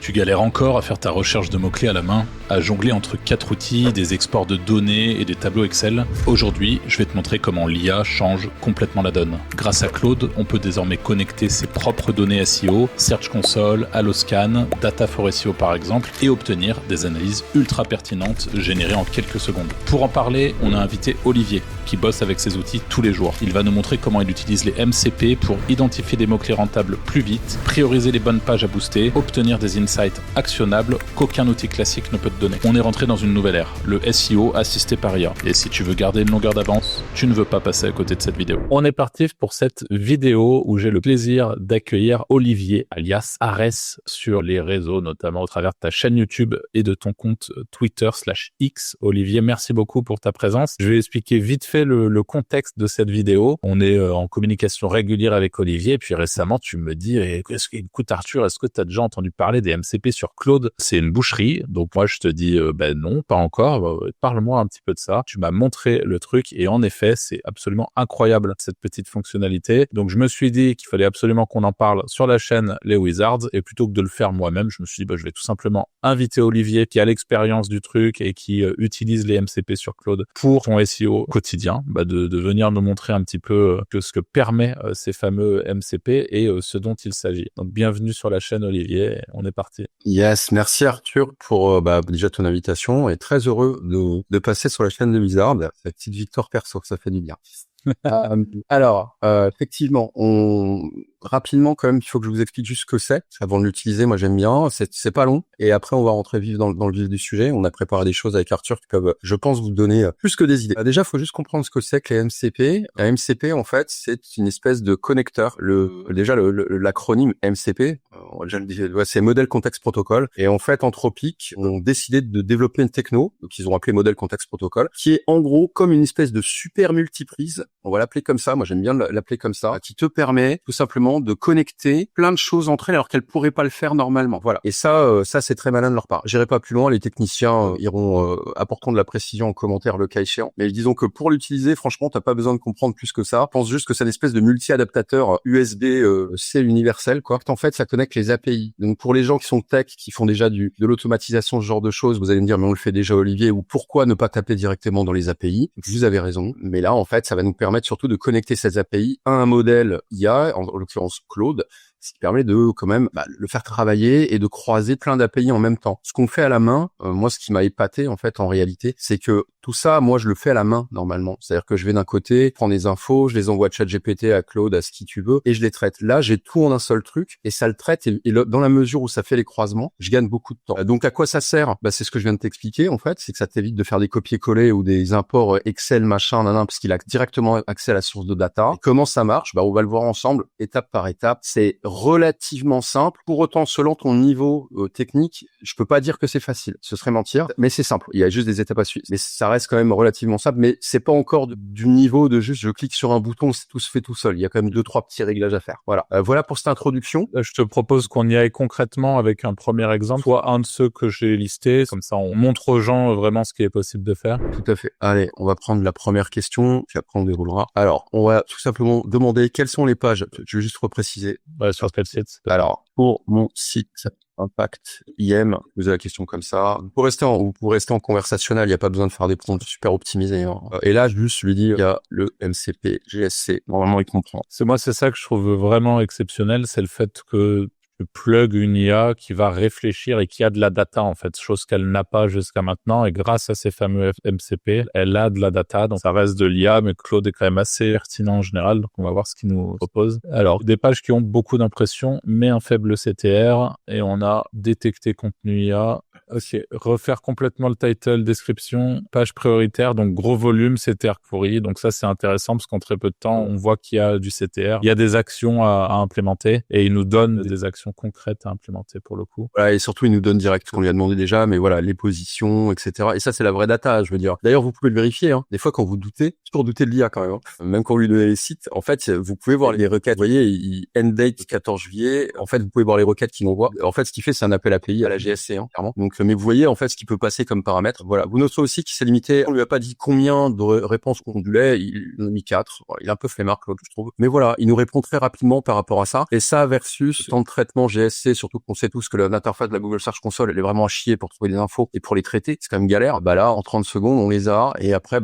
Tu galères encore à faire ta recherche de mots-clés à la main, à jongler entre 4 outils, des exports de données et des tableaux Excel. Aujourd'hui, je vais te montrer comment l'IA change complètement la donne. Grâce à Claude, on peut désormais connecter ses propres données SEO, Search Console, Alloscan, Data for SEO par exemple, et obtenir des analyses ultra pertinentes générées en quelques secondes. Pour en parler, on a invité Olivier, qui bosse avec ces outils tous les jours. Il va nous montrer comment il utilise les MCP pour identifier des mots-clés rentables plus vite, prioriser les bonnes pages à booster, obtenir des insights actionnables qu'aucun outil classique ne peut te donner. On est rentré dans une nouvelle ère, le SEO assisté par IA. Et si tu veux garder une longueur d'avance, tu ne veux pas passer à côté de cette vidéo. On est parti pour cette vidéo où j'ai le plaisir d'accueillir Olivier, alias Ares, sur les réseaux, notamment au travers de ta chaîne YouTube et de ton compte Twitter/X. Olivier, merci beaucoup pour ta présence. Je vais expliquer vite fait le contexte de cette vidéo. On est en communication régulière avec Olivier, et puis récemment, tu me dis, écoute Arthur, est-ce que tu as déjà entendu parler des MCP sur Claude? C'est une boucherie. Donc moi, je te dis, non, pas encore. Parle-moi un petit peu de ça. Tu m'as montré le truc, et en effet, c'est absolument incroyable, cette petite fonctionnalité. Donc je me suis dit qu'il fallait absolument qu'on en parle sur la chaîne Les Wizards, et plutôt que de le faire moi-même, je me suis dit, je vais tout simplement inviter Olivier, qui a l'expérience du truc et qui utilise les MCP sur Claude pour son SEO quotidien, de venir nous montrer un petit peu ce que permet ces fameux MCP et ce dont il s'agit. Donc bienvenue sur la chaîne Olivier, on est parti. Yes, merci Arthur pour déjà ton invitation, et très heureux de passer sur la chaîne de Wizard. C'est la petite victoire perso, ça fait du bien. Effectivement, rapidement quand même, il faut que je vous explique juste ce que c'est avant de l'utiliser. Moi, j'aime bien. C'est pas long. Et après, on va rentrer vif dans le vif du sujet. On a préparé des choses avec Arthur qui peuvent, je pense, vous donner plus que des idées. Déjà, il faut juste comprendre ce que c'est que les MCP. Un MCP, en fait, c'est une espèce de connecteur. L'acronyme MCP, c'est Model Context Protocol. Et en fait, Anthropic ont décidé de développer une techno qu'ils ont appelé Model Context Protocol, qui est en gros comme une espèce de super multiprise. On va l'appeler comme ça. Moi, j'aime bien l'appeler comme ça, qui te permet tout simplement de connecter plein de choses entre elles alors qu'elles pourraient pas le faire normalement. Voilà. Et ça c'est très malin de leur part. J'irai pas plus loin. Les techniciens iront apportant de la précision en commentaire le cas échéant. Mais disons que pour l'utiliser, franchement, t'as pas besoin de comprendre plus que ça. Pense juste que c'est une espèce de multi-adaptateur USB-C universel, quoi. En fait, ça connecte les API. Donc, pour les gens qui sont tech, qui font déjà de l'automatisation, ce genre de choses, vous allez me dire, mais on le fait déjà, Olivier, ou pourquoi ne pas taper directement dans les API? Vous avez raison. Mais là, en fait, ça va nous permettre surtout de connecter ces API à un modèle IA, en l'occurrence Claude, ce qui permet de quand même le faire travailler et de croiser plein d'API en même temps. Ce qu'on fait à la main, moi ce qui m'a épaté en fait en réalité, c'est que tout ça, moi je le fais à la main normalement. C'est-à-dire que je vais d'un côté, prends des infos, je les envoie de ChatGPT à Claude, à ce qui tu veux, et je les traite. Là, j'ai tout en un seul truc, et ça le traite, dans la mesure où ça fait les croisements, je gagne beaucoup de temps. Donc à quoi ça sert? C'est ce que je viens de t'expliquer en fait, c'est que ça t'évite de faire des copier-coller ou des imports Excel, machin, parce qu'il a directement accès à la source de data. Et comment ça marche? On va le voir ensemble, étape par étape. C'est relativement simple. Pour autant, selon ton niveau technique, je peux pas dire que c'est facile. Ce serait mentir, mais c'est simple. Il y a juste des étapes à suivre. Mais ça reste quand même relativement simple, mais c'est pas encore du niveau de juste je clique sur un bouton, tout se fait tout seul. Il y a quand même 2-3 petits réglages à faire. Voilà. Voilà pour cette introduction. Je te propose qu'on y aille concrètement avec un premier exemple, soit un de ceux que j'ai listés, comme ça on montre aux gens vraiment ce qui est possible de faire. Tout à fait. Allez, on va prendre la première question, puis après on déroulera. Alors, on va tout simplement demander quelles sont les pages. Je vais juste repréciser. Sur quel site? Alors, pour mon site Impact IM, vous avez la question comme ça. Pour rester en conversationnel, il n'y a pas besoin de faire des prompts super optimisés. Et là, juste lui dire, il y a le MCP GSC. Normalement, il comprend. C'est ça que je trouve vraiment exceptionnel, c'est le fait que tu plug une IA qui va réfléchir et qui a de la data, en fait, chose qu'elle n'a pas jusqu'à maintenant. Et grâce à ces fameux MCP, elle a de la data. Donc, ça reste de l'IA, mais Claude est quand même assez pertinent en général. Donc, on va voir ce qu'il nous propose. Alors, des pages qui ont beaucoup d'impressions, mais un faible CTR. Et on a détecté contenu IA. Ok. Refaire complètement le title, description, page prioritaire. Donc, gros volume, CTR pourri. Donc, ça, c'est intéressant parce qu'en très peu de temps, on voit qu'il y a du CTR. Il y a des actions à implémenter et il nous donne des actions concrètes à implémenter pour le coup. Voilà, et surtout, il nous donne direct ce qu'on lui a demandé déjà, mais voilà, les positions, etc. Et ça, c'est la vraie data, je veux dire. D'ailleurs, vous pouvez le vérifier, Des fois, quand vous doutez, c'est pour douter de l'IA quand même, Même quand vous lui donnez les sites, en fait, vous pouvez voir les requêtes. Vous voyez, end date 14 juillet. En fait, vous pouvez voir les requêtes qu'il envoie. En fait, ce qu'il fait, c'est un appel API à la GSC, clairement. Donc, Mais vous voyez, en fait, ce qui peut passer comme paramètre. Voilà. Vous noterez aussi qu'il s'est limité. On lui a pas dit combien de réponses qu'on voulait. Il en a mis 4. Voilà, il a un peu flemmard, Claude, je trouve. Mais voilà, il nous répond très rapidement par rapport à ça. Et ça versus temps de traitement GSC, surtout qu'on sait tous que l'interface de la Google Search Console, elle est vraiment à chier pour trouver des infos et pour les traiter. C'est quand même galère. Bah là, en 30 secondes, on les a. Et après,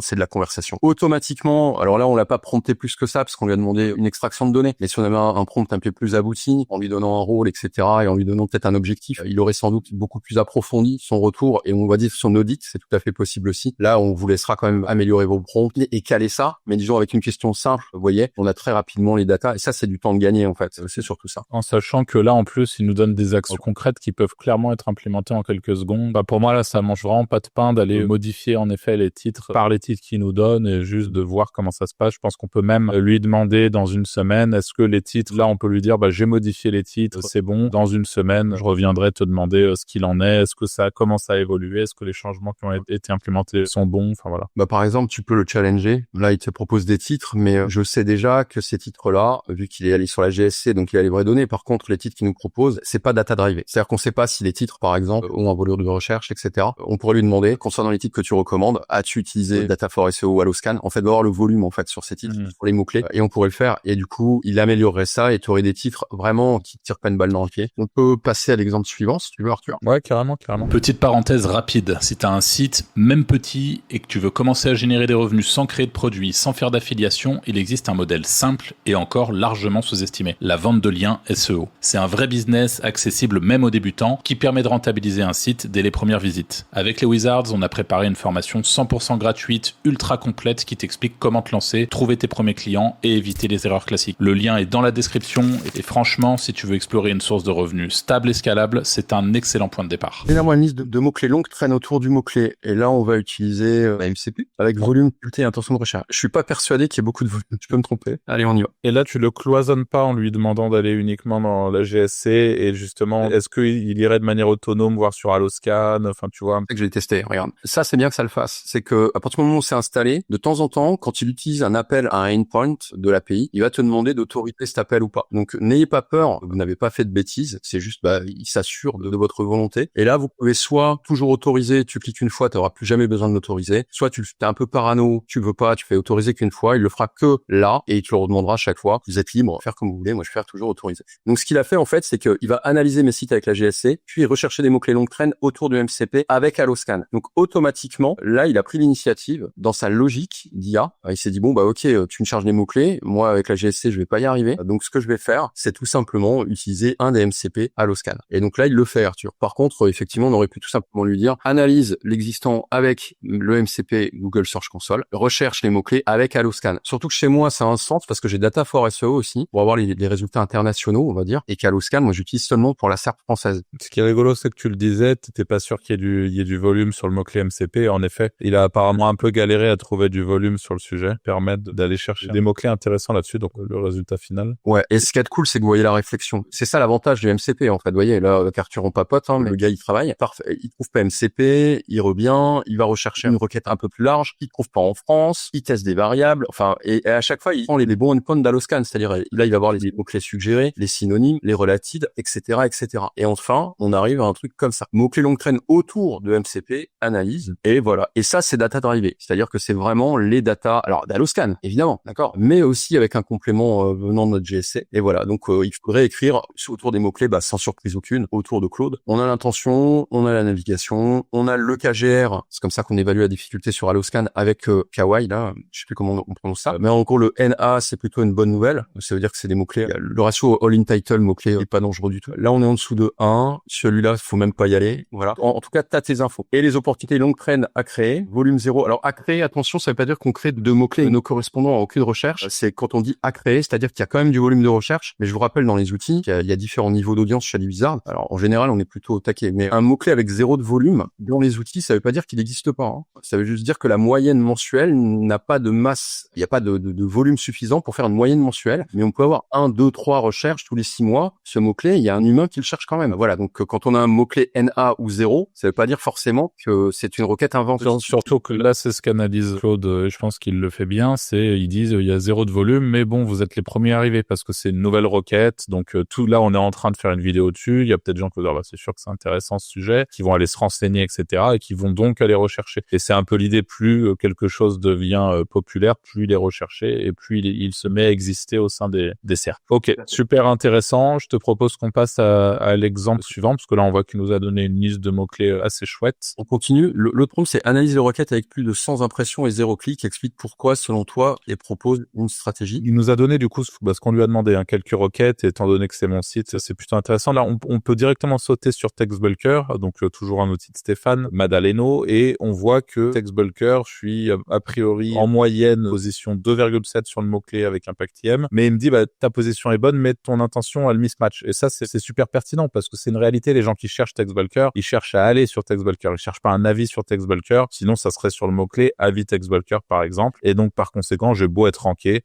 c'est de la conversation. Automatiquement, alors là, on l'a pas prompté plus que ça parce qu'on lui a demandé une extraction de données. Mais si on avait un prompt un peu plus abouti, en lui donnant un rôle, etc., et en lui donnant peut-être un objectif, il aurait sans doute beaucoup plus approfondi son retour et on va dire son audit, c'est tout à fait possible aussi. Là, on vous laissera quand même améliorer vos prompts et caler ça, mais disons avec une question simple, vous voyez, on a très rapidement les datas et ça, c'est du temps de gagner en fait, c'est surtout ça. En sachant que là, en plus, il nous donne des actions concrètes qui peuvent clairement être implémentées en quelques secondes. Pour moi, là, ça mange vraiment pas de pain d'aller modifier en effet les titres par les titres qu'il nous donne et juste de voir comment ça se passe. Je pense qu'on peut même lui demander dans une semaine, est-ce que les titres, là, on peut lui dire, j'ai modifié les titres, c'est bon. Dans une semaine, je reviendrai te demander ce qu'il en est, est-ce que ça commence à évoluer, est-ce que les changements qui ont été implémentés sont bons, enfin voilà. Par exemple, tu peux le challenger. Là, il te propose des titres, mais je sais déjà que ces titres-là, vu qu'il est allé sur la GSC, donc il a les vraies données. Par contre, les titres qu'il nous propose, c'est pas data drivé. C'est-à-dire qu'on sait pas si les titres, par exemple, ont un volume de recherche, etc. On pourrait lui demander, concernant les titres que tu recommandes, as-tu utilisé Data4 SEO ou Alloscan? En fait, va voir le volume, en fait, sur ces titres, pour les mots-clés, et on pourrait le faire. Et du coup, il améliorerait ça et tu aurais des titres vraiment qui tirent pas une balle dans le pied. On peut passer à l'exemple suivant, si tu veux, Arthur. Ouais, carrément. Petite parenthèse rapide. Si tu as un site, même petit, et que tu veux commencer à générer des revenus sans créer de produits, sans faire d'affiliation, il existe un modèle simple et encore largement sous-estimé. La vente de liens SEO. C'est un vrai business accessible même aux débutants qui permet de rentabiliser un site dès les premières visites. Avec les Wizards, on a préparé une formation 100% gratuite, ultra complète qui t'explique comment te lancer, trouver tes premiers clients et éviter les erreurs classiques. Le lien est dans la description et franchement, si tu veux explorer une source de revenus stable et scalable, c'est un excellent point de départ. Généralement, une liste de mots-clés longues traîne autour du mot-clé. Et là, on va utiliser MCP avec volume, qualité et intention de recherche. Je suis pas persuadé qu'il y ait beaucoup de volume. Tu peux me tromper. Allez, on y va. Et là, tu le cloisonnes pas en lui demandant d'aller uniquement dans la GSC et justement, est-ce qu'il irait de manière autonome voir sur Alloscan? Enfin, tu vois. C'est que je l'ai testé. Regarde. Ça, c'est bien que ça le fasse. C'est que, à partir du moment où c'est installé, de temps en temps, quand il utilise un appel à un endpoint de l'API, il va te demander d'autoriser cet appel ou pas. Donc, n'ayez pas peur. Vous n'avez pas fait de bêtises. C'est juste, il s'assure de votre volonté. Et là, vous pouvez soit toujours autoriser, tu cliques une fois, tu n'auras plus jamais besoin de l'autoriser. Soit tu es un peu parano, tu veux pas, tu fais autoriser qu'une fois, il le fera que là et il te le redemandera à chaque fois. Vous êtes libre, faire comme vous voulez. Moi, je vais faire toujours autoriser. Donc, ce qu'il a fait, en fait, c'est qu'il va analyser mes sites avec la GSC, puis rechercher des mots-clés longue traîne autour du MCP avec Alloscan. Donc, automatiquement, là, il a pris l'initiative dans sa logique d'IA. Il s'est dit, ok, tu me charges des mots-clés. Moi, avec la GSC, je vais pas y arriver. Donc, ce que je vais faire, c'est tout simplement utiliser un des MCP Alloscan. Et donc là, il le fait, Arthur. Par contre, effectivement, on aurait pu tout simplement lui dire, analyse l'existant avec le MCP Google Search Console, recherche les mots-clés avec Alloscan. Surtout que chez moi, ça a un sens parce que j'ai Data4 SEO aussi pour avoir les résultats internationaux, on va dire, et qu'Alloscan, moi, j'utilise seulement pour la SERP française. Ce qui est rigolo, c'est que tu le disais, t'étais pas sûr qu'il y ait du volume sur le mot-clé MCP. En effet, il a apparemment un peu galéré à trouver du volume sur le sujet, permettre d'aller chercher des mots-clés intéressants là-dessus, donc le résultat final. Ouais, et ce qui est cool, c'est que vous voyez la réflexion. C'est ça l'avantage du MCP, en fait. Vous voyez, là, Arthur, on papote, mais le gars, il travaille. Parfait. Il trouve pas MCP, il revient, il va rechercher une requête un peu plus large, il trouve pas en France, il teste des variables, enfin, et à chaque fois, il prend les bons endpoints d'Alloscan, c'est-à-dire, là, il va voir les mots-clés suggérés, les synonymes, les related, etc., etc. Et enfin, on arrive à un truc comme ça. Mots-clés longue traîne autour de MCP, analyse, et voilà. Et ça, c'est data drivé. C'est-à-dire que c'est vraiment les data, alors, d'Alloscan, évidemment, d'accord, mais aussi avec un complément venant de notre GSC. Et voilà. Donc, il faudrait écrire autour des mots-clés, sans surprise aucune, autour de Claude. On a l'intention, on a la navigation, on a le KGR. C'est comme ça qu'on évalue la difficulté sur Alloscan avec Kawaii, là. Je sais plus comment on prononce ça. Mais en gros, le NA, c'est plutôt une bonne nouvelle. Ça veut dire que c'est des mots-clés. Le ratio all-in title, mots-clés, est pas dangereux du tout. Là, on est en dessous de 1. Celui-là, faut même pas y aller. Voilà. En tout cas, t'as tes infos. Et les opportunités longue traîne à créer. Volume 0. Alors, à créer, attention, ça veut pas dire qu'on crée de mots-clés ne correspondant à aucune recherche. C'est quand on dit à créer, c'est-à-dire qu'il y a quand même du volume de recherche. Mais je vous rappelle, dans les outils, il y a différents niveaux d'audience chez les Wizards. Alors, en général, on est plutôt au taquet. Mais un mot-clé avec 0 de volume, dans les outils, ça veut pas dire qu'il n'existe pas. Ça veut juste dire que la moyenne mensuelle n'a pas de masse. Il n'y a pas de volume suffisant pour faire une moyenne mensuelle. Mais on peut avoir 1, 2, 3 recherches tous les 6 mois. Ce mot-clé, il y a un humain qui le cherche quand même. Voilà. Donc, quand on a un mot-clé NA ou 0, ça veut pas dire forcément que c'est une requête inventée. Surtout que là, c'est ce qu'analyse Claude, et je pense qu'il le fait bien. Ils disent, il y a 0 de volume, mais bon, vous êtes les premiers arrivés parce que c'est une nouvelle requête. Donc, tout là, on est en train de faire une vidéo dessus. Il y a peut-être des gens qui vont dire, c'est sûr que c'est intéressant. intéressant ce sujet, qui vont aller se renseigner, etc., et qui vont donc aller rechercher. Et c'est un peu l'idée, plus quelque chose devient populaire, plus il est recherché et plus il se met à exister au sein des cercles. Ok, super intéressant. Je te propose qu'on passe à l'exemple suivant, parce que là, on voit qu'il nous a donné une liste de mots-clés assez chouette. On continue. L'autre prompt, c'est analyse les requêtes avec plus de 100 impressions et 0 clic. Explique pourquoi, selon toi, et propose une stratégie. Il nous a donné du coup ce qu'on lui a demandé, quelques requêtes, et étant donné que c'est mon site, c'est plutôt intéressant. Là, on peut directement sauter sur TextBulker, donc toujours un outil de Stéphane Madaleno, et on voit que TextBulker, je suis a priori en moyenne position 2,7 sur le mot-clé avec impact IM, mais il me dit ta position est bonne, mais ton intention a le mismatch. Et ça, c'est super pertinent parce que c'est une réalité. Les gens qui cherchent TextBulker, ils cherchent à aller sur TextBulker, ils cherchent pas un avis sur TextBulker, sinon ça serait sur le mot-clé avis TextBulker par exemple. Et donc par conséquent, j'ai beau être ranké,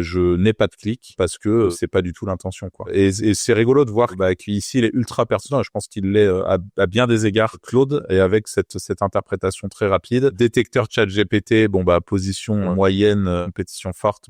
je n'ai pas de clic parce que c'est pas du tout l'intention, quoi. Et c'est rigolo de voir qu'ici il est ultra pertinent, et je pense qu'il l'est à bien des égards, Claude, et avec cette interprétation très rapide. Détecteur ChatGPT, position moyenne, compétition forte,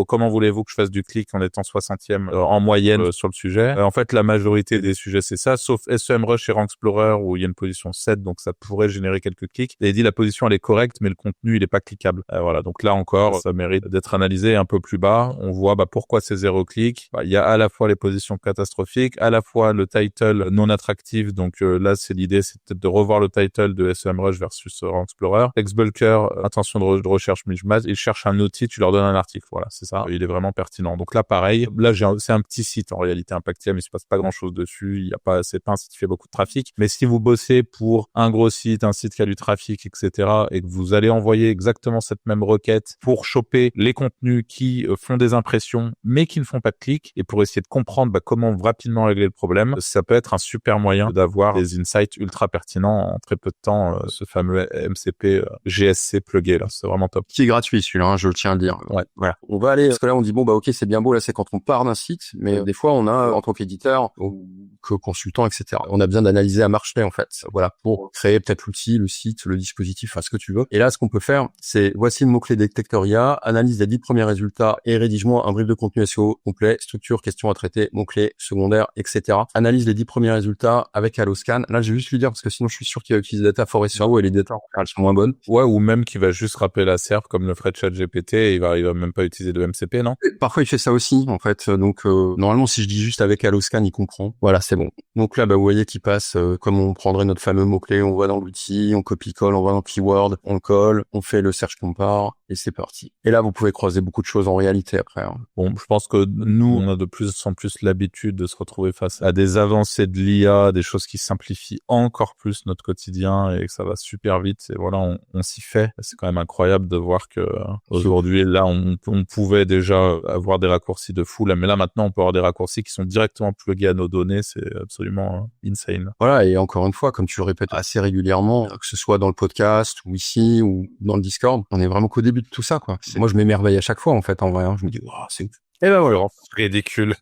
comment voulez-vous que je fasse du clic en étant 60e en moyenne sur le sujet? En fait, la majorité des sujets c'est ça, sauf SEMrush et Rank Explorer où il y a une position 7, donc ça pourrait générer quelques clics. Et il dit la position elle est correcte, mais le contenu il est pas cliquable. Voilà, donc là encore, ça mérite d'être analysé. Un peu plus bas, on voit pourquoi c'est 0 clic. Il y a à la fois les positions catastrophiques, à la fois le title non attractif. Donc là, l'idée, c'est peut-être de revoir le title de SEMrush versus Rank Explorer. TextBulker, intention de recherche mismatch, il cherche un outil, tu leur donnes un article. Voilà, c'est ça. Il est vraiment pertinent. Donc là, pareil. Là, c'est un petit site en réalité, Impactium, il se passe pas grand-chose dessus. C'est pas un site qui fait beaucoup de trafic. Mais si vous bossez pour un gros site, un site qui a du trafic, etc., et que vous allez envoyer exactement cette même requête pour choper les contenus qui font des impressions mais qui ne font pas de clics, et pour essayer de comprendre comment rapidement régler le problème, ça peut être un super moyen d'avoir des insights ultra pertinents en très peu de temps. Ce fameux MCP GSC plugué là, c'est vraiment top. Qui est gratuit celui-là, je le tiens à le dire. Ouais. Voilà. On va aller, parce que là on dit ok, c'est bien beau, là c'est quand on part d'un site, mais des fois on a en tant qu'éditeur ou que consultant, etc. On a besoin d'analyser à marché en fait. Voilà, pour créer peut-être l'outil, le site, le dispositif, ce que tu veux. Et là ce qu'on peut faire, c'est voici le mot-clé détecteur IA, analyse les 10 premiers résultats et rédige-moi un brief de contenu SEO complet, structure, questions à traiter, mots-clés, secondaires, etc. Analyse les 10 premiers résultats avec Alloscan. Là, je vais juste lui dire, parce que sinon, je suis sûr qu'il va utiliser Data Forest et les data, elles sont moins bonnes. Ouais, ou même qu'il va juste rappeler la SERP comme le ferait ChatGPT et il va même pas utiliser de MCP, non? Parfois, il fait ça aussi, en fait. Donc, normalement, si je dis juste avec Alloscan, il comprend. Voilà, c'est bon. Donc là, vous voyez qu'il passe, comme on prendrait notre fameux mot-clé, on va dans l'outil, on copie-colle, on va dans Keyword, on le colle, on fait le search compare, et c'est parti. Et là, vous pouvez croiser beaucoup de choses en réalité après. Bon, je pense que nous, on a de plus en plus l'habitude de se retrouver face à des avancées de l'IA, des choses qui simplifient encore plus notre quotidien et que ça va super vite. Et voilà, on s'y fait. C'est quand même incroyable de voir que aujourd'hui, là, on pouvait déjà avoir des raccourcis de fou. Là, mais là, maintenant, on peut avoir des raccourcis qui sont directement plugués à nos données. C'est absolument insane. Voilà, et encore une fois, comme tu le répètes assez régulièrement, que ce soit dans le podcast ou ici ou dans le Discord, on est vraiment qu'au début de tout ça, quoi. Moi, je m'émerveille à chaque fois, en fait, en vrai. Je me dis, c'est ouf. Et ben voilà, ridicule.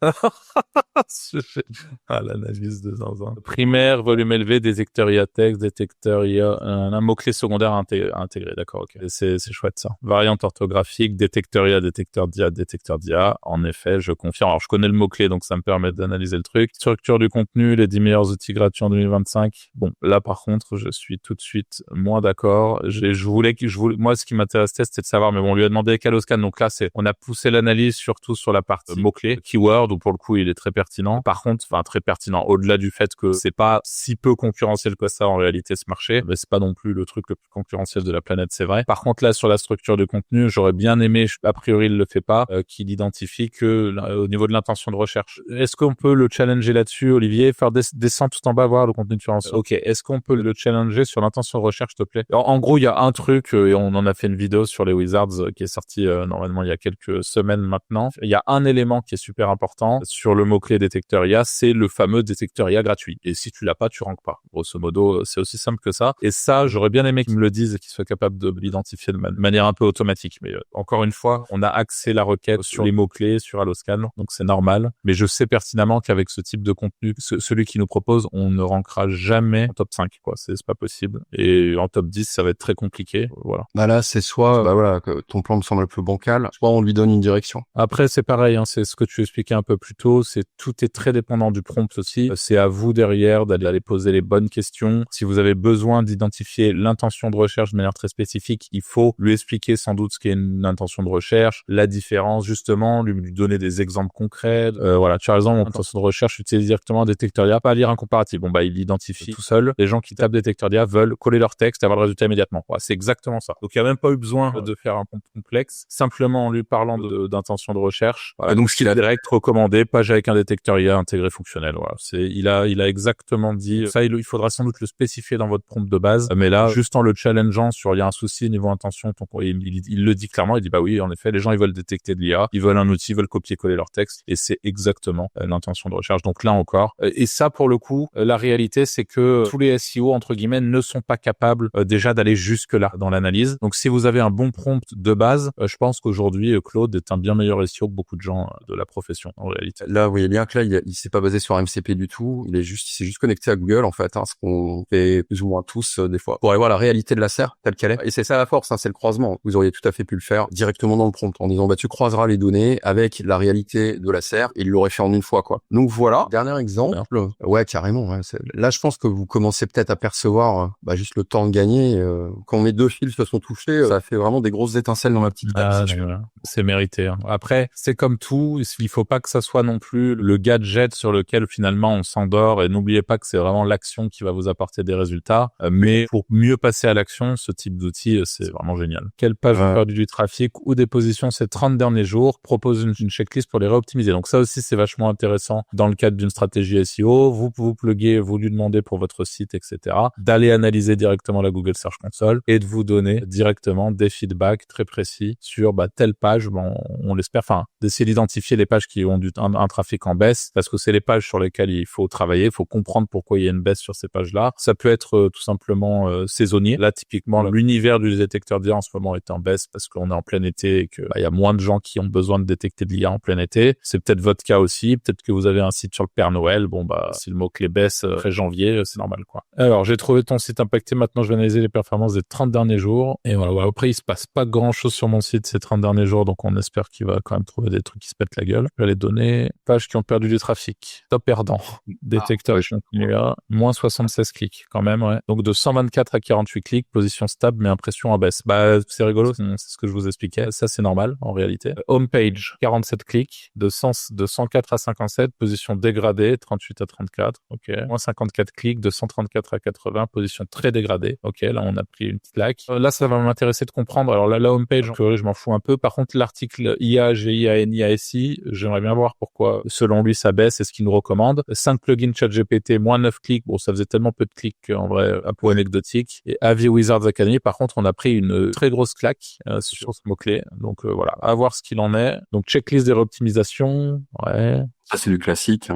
L'analyse de zinzin. Primaire, volume élevé, détecteur IA texte, détecteur IA, un mot-clé secondaire intégré. D'accord, ok. C'est chouette ça. Variante orthographique, détecteur IA, détecteur d'IA. En effet, je confirme. Alors, je connais le mot-clé, donc ça me permet d'analyser le truc. Structure du contenu, les 10 meilleurs outils gratuits en 2025. Bon, là, par contre, je suis tout de suite moins d'accord. Moi, ce qui m'intéressait, c'était de savoir, mais bon, on lui a demandé Alloscan. Donc là, on a poussé l'analyse surtout sur la partie mots-clés, keyword, où pour le coup, il est très pertinent. Par contre, très pertinent, au-delà du fait que c'est pas si peu concurrentiel que ça en réalité ce marché, mais c'est pas non plus le truc le plus concurrentiel de la planète, c'est vrai. Par contre, là, sur la structure du contenu, j'aurais bien aimé, a priori, il le fait pas, qu'il identifie que au niveau de l'intention de recherche. Est-ce qu'on peut le challenger là-dessus, Olivier? Faire descendre tout en bas, voir le contenu de référence. Ok. Est-ce qu'on peut le challenger sur l'intention de recherche, s'il te plaît? En gros, il y a un truc, et on en a fait une vidéo sur les Wizards qui est sortie normalement il y a quelques semaines maintenant. Il y a un élément qui est super important sur le mot-clé détecteur IA, c'est le fameux détecteur IA gratuit. Et si tu l'as pas, tu ranques pas. Grosso modo, c'est aussi simple que ça. Et ça, j'aurais bien aimé qu'ils me le disent et qu'ils soient capables de l'identifier de manière un peu automatique. Mais encore une fois, on a axé la requête sur les mots-clés, sur Alloscan, donc c'est normal. Mais je sais pertinemment qu'avec ce type de contenu, celui qui nous propose, on ne rankera jamais en top 5, quoi. C'est pas possible. Et en top 10, ça va être très compliqué. Voilà. Là, c'est soit, que ton plan me semble un peu bancal, soit on lui donne une direction. Après, c'est pareil, hein, c'est ce que tu expliquais un peu plus tôt, tout est très dépendant du prompt aussi. C'est à vous derrière d'aller poser les bonnes questions. Si vous avez besoin d'identifier l'intention de recherche de manière très spécifique, il faut lui expliquer sans doute ce qu'est une intention de recherche, la différence justement, lui donner des exemples concrets. Voilà, tu as raison, mon intention de recherche utilise directement un détecteur d'IA, pas à lire un comparatif. Bon bah il identifie tout seul. Les gens qui tapent détecteur d'IA veulent coller leur texte et avoir le résultat immédiatement. Voilà, c'est exactement ça. Donc il n'y a même pas eu besoin de faire un prompt complexe, simplement en lui parlant d'intention de recherche. Voilà, donc ce qu'il a direct recommandé, page avec un détecteur IA intégré fonctionnel. Voilà, il a exactement dit ça. Il faudra sans doute le spécifier dans votre prompt de base, mais là, juste en le challengeant sur il y a un souci niveau intention, il le dit clairement. Il dit bah oui, en effet, les gens ils veulent détecter de l'IA, ils veulent un outil, ils veulent copier-coller leur texte, et c'est exactement l'intention de recherche. Donc là encore, et ça pour le coup, la réalité c'est que tous les SEO entre guillemets ne sont pas capables déjà d'aller jusque là dans l'analyse. Donc si vous avez un bon prompt de base, je pense qu'aujourd'hui Claude est un bien meilleur SEO que beaucoup de gens de la profession en réalité. Là, vous voyez bien que là, il s'est pas basé sur MCP du tout. Il s'est juste connecté à Google en fait, ce qu'on fait plus ou moins tous des fois, pour aller voir la réalité de la SERP telle qu'elle est. Et c'est ça la force, c'est le croisement. Vous auriez tout à fait pu le faire directement dans le prompt en disant bah tu croiseras les données avec la réalité de la SERP, et il l'aurait fait en une fois quoi. Donc voilà, dernier exemple. Ouais, carrément. Ouais, là, je pense que vous commencez peut-être à percevoir juste le temps de gagner. Quand mes deux fils se sont touchés, ça fait vraiment des grosses étincelles dans ma petite tête. C'est mérité. Hein. Après, c'est comme tout, il faut pas que ça soit non plus le gadget sur lequel finalement on s'endort, et n'oubliez pas que c'est vraiment l'action qui va vous apporter des résultats. Mais pour mieux passer à l'action, ce type d'outil, c'est vraiment génial. Quelle page a perdu du trafic ou des positions ces 30 derniers jours? Propose une checklist pour les réoptimiser. Donc ça aussi, c'est vachement intéressant dans le cadre d'une stratégie SEO. Vous pluguez, vous lui demandez pour votre site, etc., d'aller analyser directement la Google Search Console et de vous donner directement des feedbacks très précis sur telle page. Bon, on l'espère, d'essayer d'identifier les pages qui ont un trafic en baisse, parce que c'est les pages sur lesquelles il faut travailler, il faut comprendre pourquoi il y a une baisse sur ces pages-là. Ça peut être tout simplement saisonnier. Là, typiquement, l'univers du détecteur d'IA en ce moment est en baisse parce qu'on est en plein été et que il y a moins de gens qui ont besoin de détecter de l'IA en plein été. C'est peut-être votre cas aussi. Peut-être que vous avez un site sur le Père Noël. Bon, si le mot-clé baisse après janvier, c'est normal, quoi. Alors, j'ai trouvé ton site impacté. Maintenant, je vais analyser les performances des 30 derniers jours. Et voilà. Après, il se passe pas grand-chose sur mon site ces 30 derniers jours, donc on espère qu'il va quand même trouver des trucs qui se pètent la gueule. Je vais les donner. Pages qui ont perdu du trafic. Top perdant. Détecteur continu à moins 76 clics, quand même, ouais. Donc, de 124 à 48 clics, position stable, mais impression en baisse. C'est rigolo, c'est ce que je vous expliquais. Ça, c'est normal, en réalité. Homepage, 47 clics. De 104 à 57, position dégradée, 38 à 34. Ok. Moins 54 clics, de 134 à 80, position très dégradée. Ok, là, on a pris une petite claque. Là, ça va m'intéresser de comprendre. Alors là, la homepage, en théorie, je m'en fous un peu. Par contre, l'article IA, GI, ANI, ASI, j'aimerais bien voir pourquoi, selon lui, ça baisse et ce qu'il nous recommande. 5 plugins ChatGPT, moins 9 clics. Bon, ça faisait tellement peu de clics qu'en vrai, un peu anecdotique. Et Avi Wizards Academy, par contre, on a pris une très grosse claque sur ce mot-clé. Donc voilà, à voir ce qu'il en est. Donc checklist des réoptimisations, ouais. Ça, c'est du classique.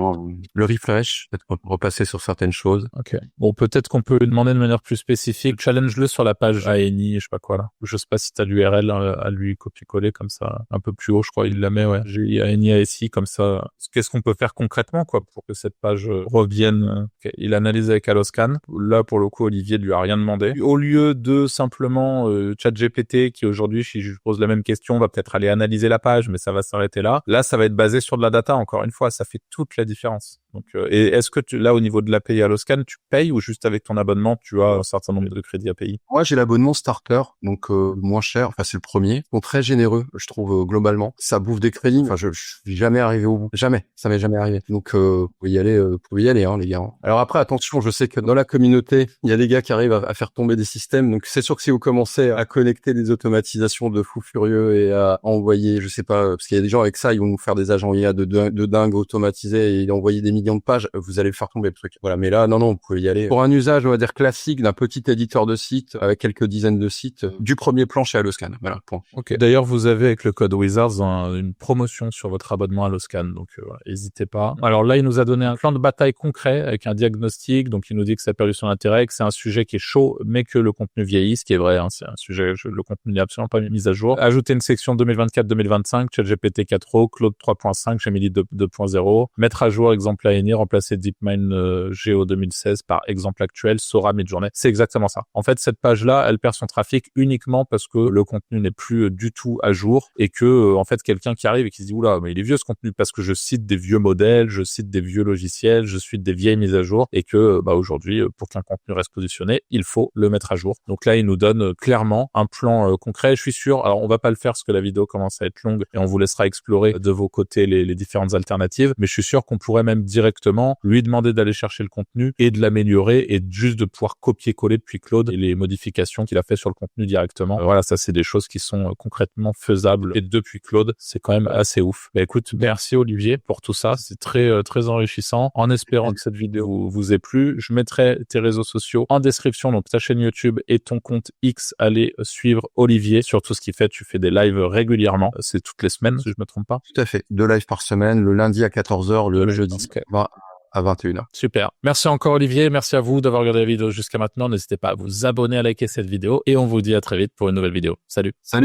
Le refresh, peut-être qu'on peut repasser sur certaines choses. Ok. Bon, peut-être qu'on peut lui demander de manière plus spécifique. Challenge-le sur la page ANI, je sais pas quoi là. Je sais pas si t'as l'URL à lui copier-coller comme ça, un peu plus haut, je crois, il la met, ouais. J'ai ANI, ASI, comme ça. Qu'est-ce qu'on peut faire concrètement, quoi, pour que cette page revienne? Okay. Il analyse avec Alloscan. Là, pour le coup, Olivier lui a rien demandé. Au lieu de simplement ChatGPT, qui aujourd'hui, si je pose la même question, va peut-être aller analyser la page, mais ça va s'arrêter là. Là, ça va être basé sur de la data, encore une fois. Ça fait toute la différence. Donc, et est-ce que là, au niveau de l'API Alloscan, tu payes ou juste avec ton abonnement, tu as un certain nombre de crédits API? Moi, j'ai l'abonnement starter, donc moins cher. Enfin, c'est le premier. Ils sont très généreux, je trouve, globalement. Ça bouffe des crédits. Enfin, je suis jamais arrivé au bout. Jamais. Ça m'est jamais arrivé. Donc, vous pouvez y aller, les gars. Alors après, attention, je sais que dans la communauté, il y a des gars qui arrivent à faire tomber des systèmes. Donc, c'est sûr que si vous commencez à connecter des automatisations de fous furieux et à envoyer, je sais pas, parce qu'il y a des gens avec ça, ils vont nous faire des agents IA de dingue automatisés et envoyer des millions de pages, vous allez faire tomber le truc. Voilà, mais là, non, vous pouvez y aller. Pour un usage, on va dire classique d'un petit éditeur de site avec quelques dizaines de sites, du premier plan chez Alloscan. Voilà, point. Ok. D'ailleurs, vous avez avec le code Wizards une promotion sur votre abonnement Alloscan, donc voilà, n'hésitez pas. Alors là, il nous a donné un plan de bataille concret avec un diagnostic, donc il nous dit que ça a perdu son intérêt, que c'est un sujet qui est chaud, mais que le contenu vieillit, ce qui est vrai, hein, c'est un sujet, le contenu n'est absolument pas mis à jour. Ajouter une section 2024-2025, ChatGPT 4o, Claude 3.5, Gemini 2.0, mettre à jour exemple Any, remplacer DeepMind Geo 2016 par exemple actuel, Sora Midjourney. C'est exactement ça. En fait, cette page-là, elle perd son trafic uniquement parce que le contenu n'est plus du tout à jour et que, en fait, quelqu'un qui arrive et qui se dit, oula, mais il est vieux ce contenu parce que je cite des vieux modèles, je cite des vieux logiciels, je cite des vieilles mises à jour et que, aujourd'hui, pour qu'un contenu reste positionné, il faut le mettre à jour. Donc là, il nous donne clairement un plan concret. Je suis sûr, alors on va pas le faire parce que la vidéo commence à être longue et on vous laissera explorer de vos côtés les différentes alternatives, mais je suis sûr qu'on pourrait même directement lui demander d'aller chercher le contenu et de l'améliorer et juste de pouvoir copier-coller depuis Claude et les modifications qu'il a fait sur le contenu directement. Voilà, ça c'est des choses qui sont concrètement faisables et depuis Claude, c'est quand même assez ouf. Bah écoute, merci Olivier pour tout ça, c'est très très enrichissant. En espérant que cette vidéo vous ait plu, je mettrai tes réseaux sociaux en description, donc ta chaîne YouTube et ton compte X. Allez suivre Olivier sur tout ce qu'il fait. Tu fais des lives régulièrement, c'est toutes les semaines si je me trompe pas. Tout à fait. 2 lives par semaine, le lundi à 14h, le jeudi à 21h. Super. Merci encore Olivier, merci à vous d'avoir regardé la vidéo jusqu'à maintenant. N'hésitez pas à vous abonner, à liker cette vidéo et on vous dit à très vite pour une nouvelle vidéo. Salut. Salut.